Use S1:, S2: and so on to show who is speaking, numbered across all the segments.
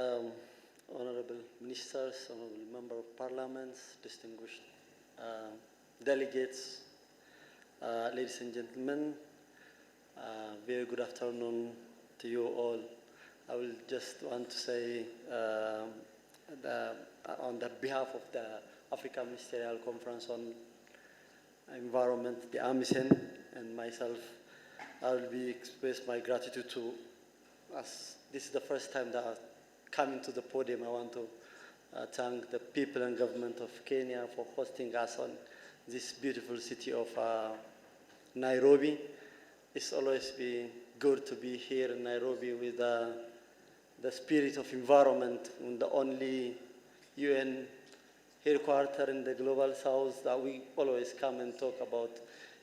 S1: um, honorable ministers, honorable member of parliaments, distinguished delegates, ladies and gentlemen, very good afternoon to you all. I will just want to say on the behalf of the African Ministerial Conference on Environment, the AMISEN, and myself, I will express my gratitude to us. This is the first time that I've come into the podium. I want to thank the people and government of Kenya for hosting us on this beautiful city of Nairobi. It's always been good to be here in Nairobi with the spirit of environment, and the only UN headquarters in the global south that we always come and talk about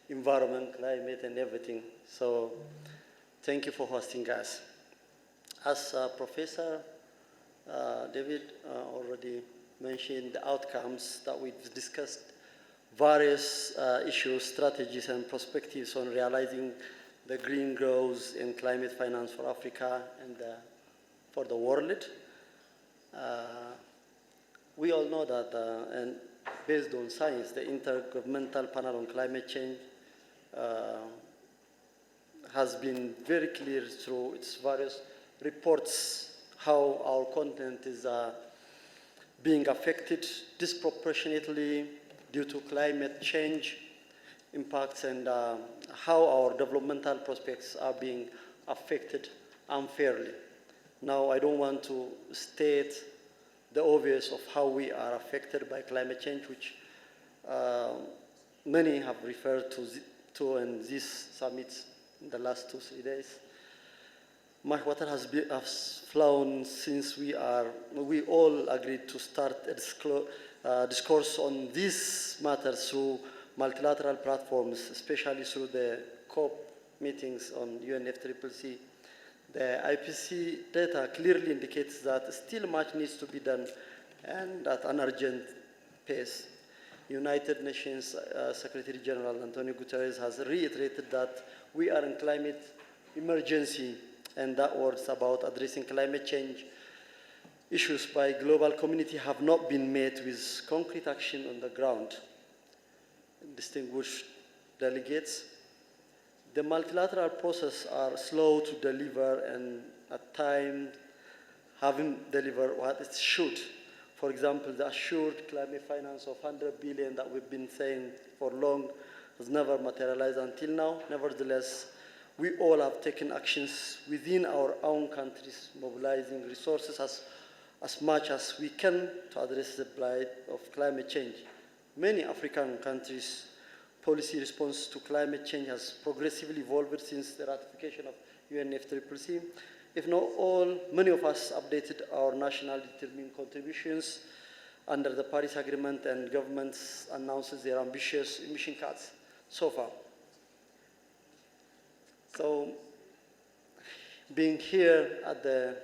S1: environment, climate, and everything. So thank you for hosting us. As Professor David already mentioned, the outcomes that we've discussed, various issues, strategies, and perspectives on realizing the green growth and climate finance for Africa and for the world. We all know that, and based on science, the Intergovernmental Panel on Climate Change has been very clear through its various reports how our continent is being affected disproportionately due to climate change impacts, and how our developmental prospects are being affected unfairly. Now, I don't want to state the obvious of how we are affected by climate change, which many have referred to in these summits in the last 2-3 days. Much water has flown since we all agreed to start a discourse on these matters through multilateral platforms, especially through the COP meetings on UNFCCC. The IPC data clearly indicates that still much needs to be done, and at an urgent pace. United Nations Secretary General Antonio Guterres has reiterated that we are in climate emergency, and that words about addressing climate change issues by global community have not been met with concrete action on the ground. Distinguished delegates, the multilateral process are slow to deliver, and at times haven't delivered what it should. For example, the assured climate finance of 100 billion that we've been saying for long has never materialized until now. Nevertheless, we all have taken actions within our own countries, mobilizing resources as much as we can to address the blight of climate change. Many African countries' policy response to climate change has progressively evolved since the ratification of UNFCCC. If not all, many of us updated our national determined contributions under the Paris Agreement, and governments announced their ambitious emission cuts so far. So, being here at the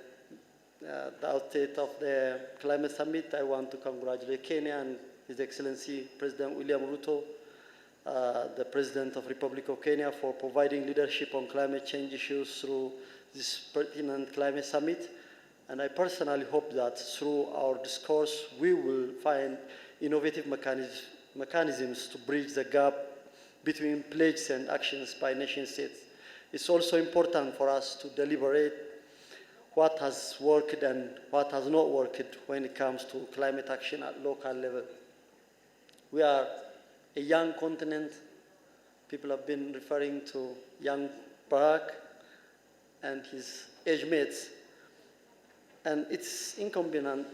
S1: outset of the Climate Summit, I want to congratulate Kenya and His Excellency President William Ruto, the President of Republic of Kenya, for providing leadership on climate change issues through this pertinent climate summit. And I personally hope that through our discourse, we will find innovative mechanisms to bridge the gap between pledges and actions by nation states. It's also important for us to deliberate what has worked and what has not worked when it comes to climate action at local level. We are a young continent. People have been referring to young Barack and his age mates. And it's incumbent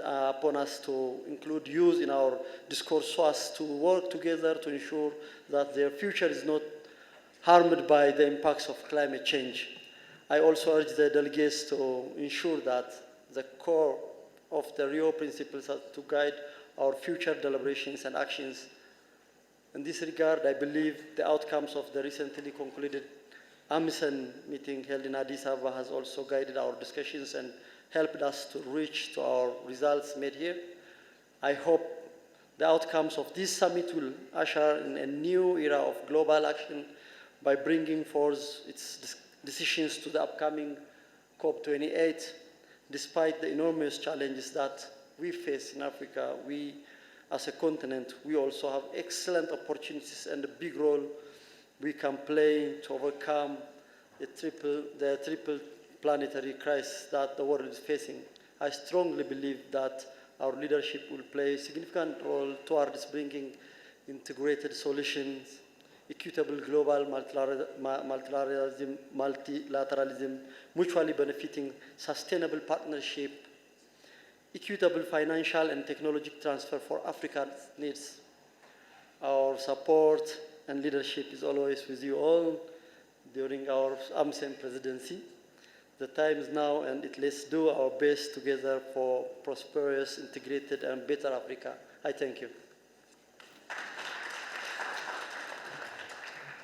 S1: upon us to include youth in our discourse so as to work together to ensure that their future is not harmed by the impacts of climate change. I also urge the delegates to ensure that the core of the Rio principles are to guide our future deliberations and actions. In this regard, I believe the outcomes of the recently concluded AMISEN meeting held in Addis Ababa has also guided our discussions and helped us to reach to our results made here. I hope the outcomes of this summit will usher in a new era of global action by bringing forth its decisions to the upcoming COP28. Despite the enormous challenges that we face in Africa, we, as a continent, we also have excellent opportunities and a big role we can play to overcome the triple planetary crisis that the world is facing. I strongly believe that our leadership will play a significant role towards bringing integrated solutions, equitable global multilateralism, mutually benefiting sustainable partnership, equitable financial and technology transfer for Africa's needs. Our support and leadership is always with you all during our AMSEM presidency. The time is now, and let's do our best together for prosperous, integrated, and better Africa. I thank you.